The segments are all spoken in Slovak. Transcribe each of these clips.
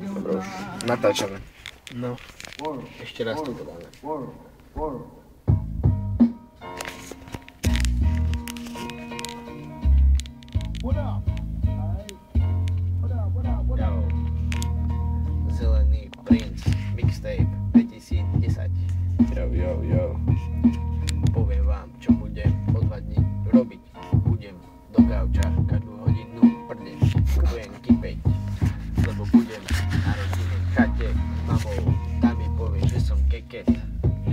Dobre, už natáčame. No, ešte raz to dáme. Zelený princ, mixtape 2010. Jo. Poviem vám, čo budem o 2 dní robiť. Budem do gauča každú hodinu prdeť. Budem kypeť, lebo budem na rodinnej chate s mamou. Tam mi povie, že som keket,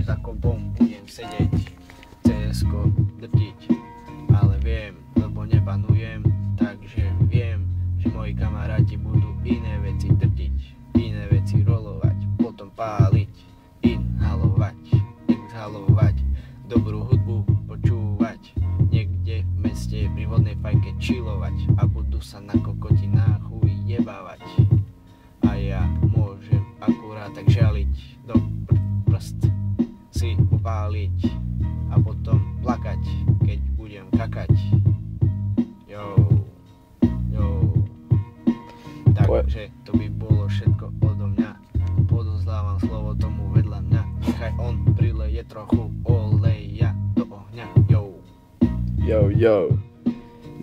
že za kompom budem sedieť, CS-ko drtiť. Ale viem, lebo nebanujem, takže viem, že moji kamaráti budú iné veci drtiť, iné veci rolovať, potom páliť, inhalovať, exhalovať, dobrú hudbu počúvať, niekde v meste pri vodnej fajke chillovať a budú sa na kokotinách ujebávať. A ja môžem akurát tak žaliť, do prst si upáliť a potom plakať, keď budem kakať. Jo. Takže to by bolo všetko odo mňa. Podozdávam slovo tomu vedľa mňa. Nechaj on prileje trochu oleja do ohňa. Jo.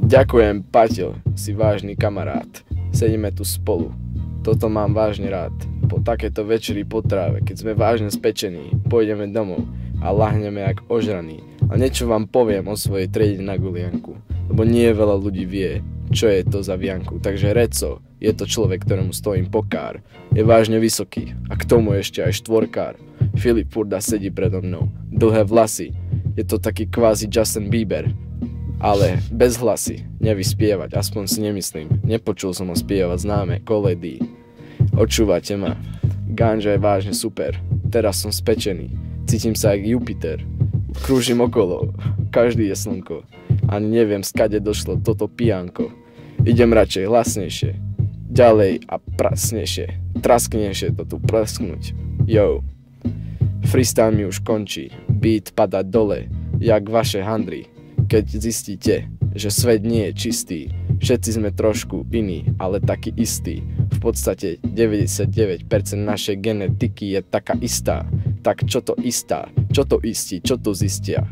Ďakujem, Paťo, si vážny kamarát. Sedíme tu spolu. Toto mám vážne rád. Po takéto večeri po tráve, keď sme vážne spečení, pôjdeme domov a lahneme jak ožraní. A niečo vám poviem o svojej triede na gulianku, lebo nie veľa ľudí vie, čo je to za vianku. Takže Reco je to človek, ktorému stojím pokár. Je vážne vysoký a k tomu ešte aj štvorkár. Filip Furda sedí predo mnou. Dlhé vlasy. Je to taký kvázi Justin Bieber. Ale bez hlasy. Nevie spievať, aspoň si nemyslím. Nepočul som ho spievať známe koledy. Očúvate ma. Ganja je vážne super. Teraz som spečený. Cítim sa jak Jupiter. Krúžim okolo. Každý je slnko. Ani neviem, skade došlo toto pijanko. Idem radšej hlasnejšie. Ďalej a prasnejšie. Trasknejšie to tu prasknúť. Jo. Freestyle mi už končí. Beat padá dole, jak vaše handry. Keď zistíte, že svet nie je čistý. Všetci sme trošku iní, ale taký istý. V podstate 99% našej genetiky je taká istá. Tak čo to istá? Čo to istí? Čo to zistia?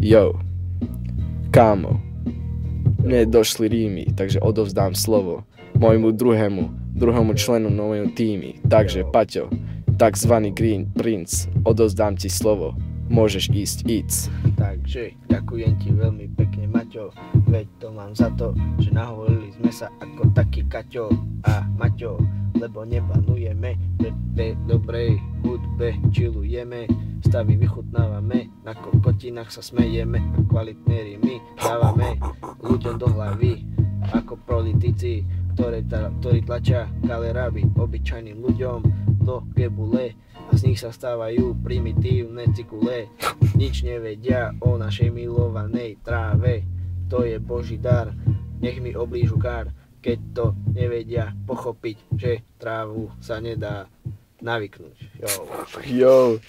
Jo. Kámo, mne došli rímy, takže odovzdám slovo môjmu druhému členu nového týmy. Takže Paťo, takzvaný Green Prince, odovzdám ti slovo. Môžeš ísť. Takže ďakujem ti veľmi pekne, Maťo. Veď to mám za to, že nahovorili sme sa ako taký Kaťo a Maťo, lebo nebanujeme, pri dobrej hudbe chillujeme, stavy vychutnávame, na kokotinách sa smejeme a kvalitné rymy dávame ľuďom do hlavy, ako politici, ktorí tlačia kaleráby obyčajným ľuďom do gebule a z nich sa stávajú primitívne cikule. Nič nevedia o našej milovanej tráve, to je Boží dar, nech mi oblížu kár, keď to nevedia pochopiť, že trávu sa nedá navyknúť. Jo.